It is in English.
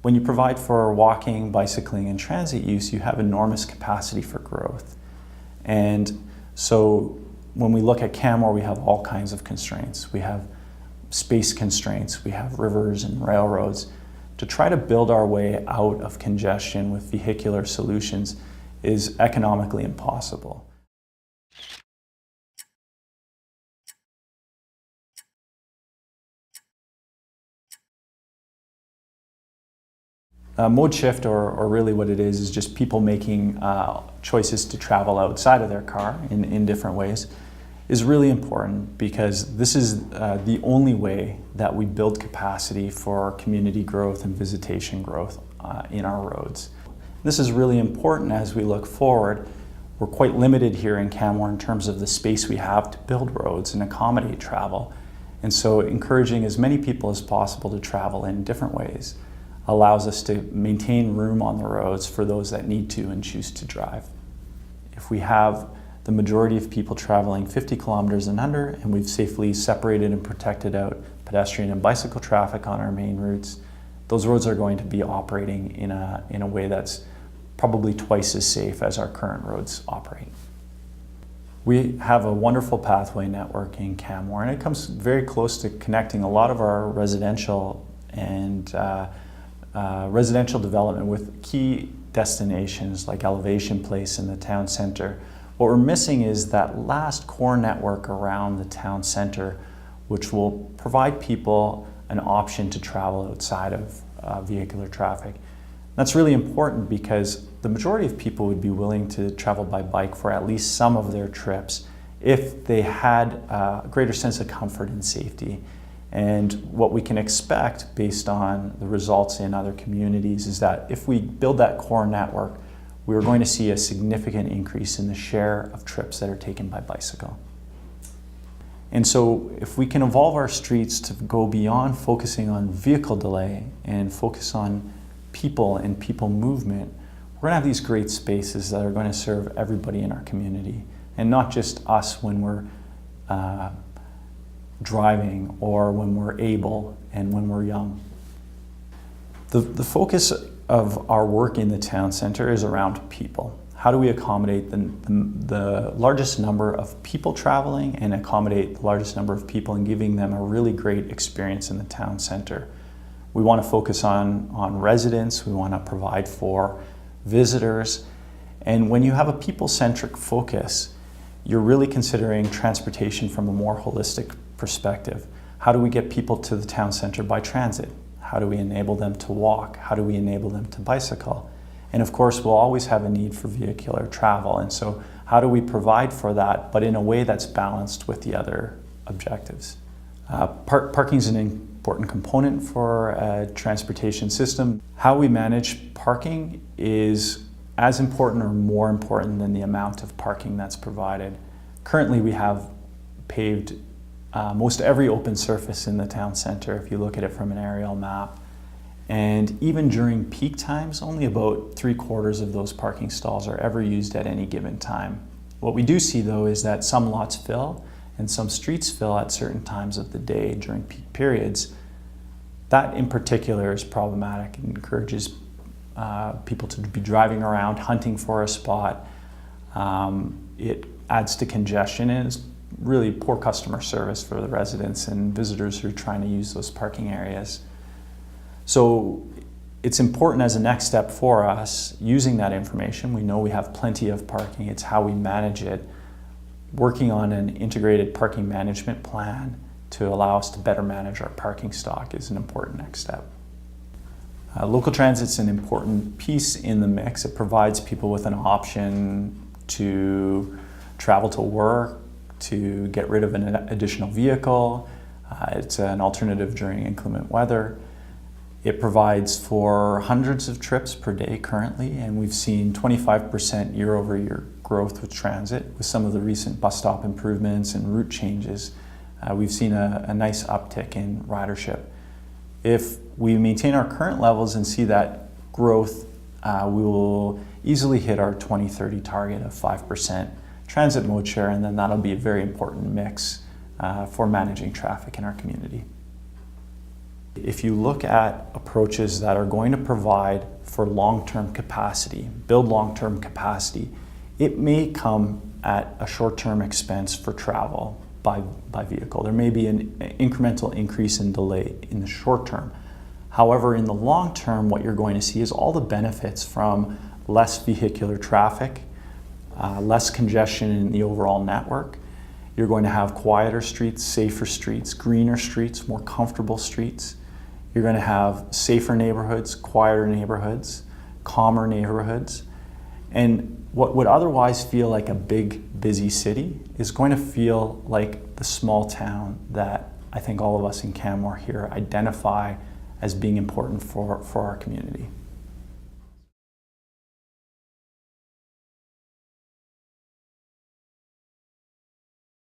When you provide for walking, bicycling, and transit use, you have enormous capacity for growth. And so when we look at Canmore, we have all kinds of constraints. We have space constraints, we have rivers and railroads. To try to build our way out of congestion with vehicular solutions is economically impossible. Mode shift, or really what it is just people making choices to travel outside of their car in different ways, is really important because this is the only way that we build capacity for community growth and visitation growth in our roads. This is really important as we look forward. We're quite limited here in Canmore in terms of the space we have to build roads and accommodate travel. And so encouraging as many people as possible to travel in different ways allows us to maintain room on the roads for those that need to and choose to drive. If we have the majority of people traveling 50 kilometers and under, and we've safely separated and protected out pedestrian and bicycle traffic on our main routes, those roads are going to be operating in a way that's probably twice as safe as our current roads operate. We have a wonderful pathway network in Canmore, and it comes very close to connecting a lot of our residential and residential development with key destinations like Elevation Place in the town center. What we're missing is that last core network around the town center, which will provide people an option to travel outside of vehicular traffic. That's really important because the majority of people would be willing to travel by bike for at least some of their trips if they had a greater sense of comfort and safety. And what we can expect based on the results in other communities is that if we build that core network, we're going to see a significant increase in the share of trips that are taken by bicycle. And so if we can evolve our streets to go beyond focusing on vehicle delay and focus on people and people movement, we're going to have these great spaces that are going to serve everybody in our community, and not just us when we're driving or when we're able and when we're young. The focus of our work in the town center is around people. How do we accommodate the largest number of people traveling and accommodate the largest number of people and giving them a really great experience in the town center? We want to focus on residents, we want to provide for visitors, and when you have a people-centric focus, you're really considering transportation from a more holistic perspective. How do we get people to the town center by transit? How do we enable them to walk? How do we enable them to bicycle? And of course, we'll always have a need for vehicular travel. And so how do we provide for that, but in a way that's balanced with the other objectives? Parking is an important component for a transportation system. How we manage parking is as important or more important than the amount of parking that's provided. Currently, we have paved most every open surface in the town center if you look at it from an aerial map. And even during peak times, only about 3/4 of those parking stalls are ever used at any given time. What we do see though is that some lots fill and some streets fill at certain times of the day during peak periods. That in particular is problematic and encourages people to be driving around, hunting for a spot. It adds to congestion and it's really poor customer service for the residents and visitors who are trying to use those parking areas. So it's important as a next step for us using that information. We know we have plenty of parking, it's how we manage it. Working on an integrated parking management plan to allow us to better manage our parking stock is an important next step. Local transit's an important piece in the mix. It provides people with an option to travel to work, to get rid of an additional vehicle. It's an alternative during inclement weather. It provides for hundreds of trips per day currently, and we've seen 25% year-over-year growth with transit. With some of the recent bus stop improvements and route changes, we've seen a nice uptick in ridership. If we maintain our current levels and see that growth, we will easily hit our 2030 target of 5% transit mode share, and then that'll be a very important mix for managing traffic in our community. If you look at approaches that are going to provide for long-term capacity, build long-term capacity, it may come at a short-term expense for travel by vehicle. There may be an incremental increase in delay in the short term. However, in the long term, what you're going to see is all the benefits from less vehicular traffic, less congestion in the overall network. You're going to have quieter streets, safer streets, greener streets, more comfortable streets. You're going to have safer neighborhoods, quieter neighborhoods, calmer neighborhoods. And what would otherwise feel like a big, busy city is going to feel like the small town that I think all of us in Canmore here identify as being important for our community.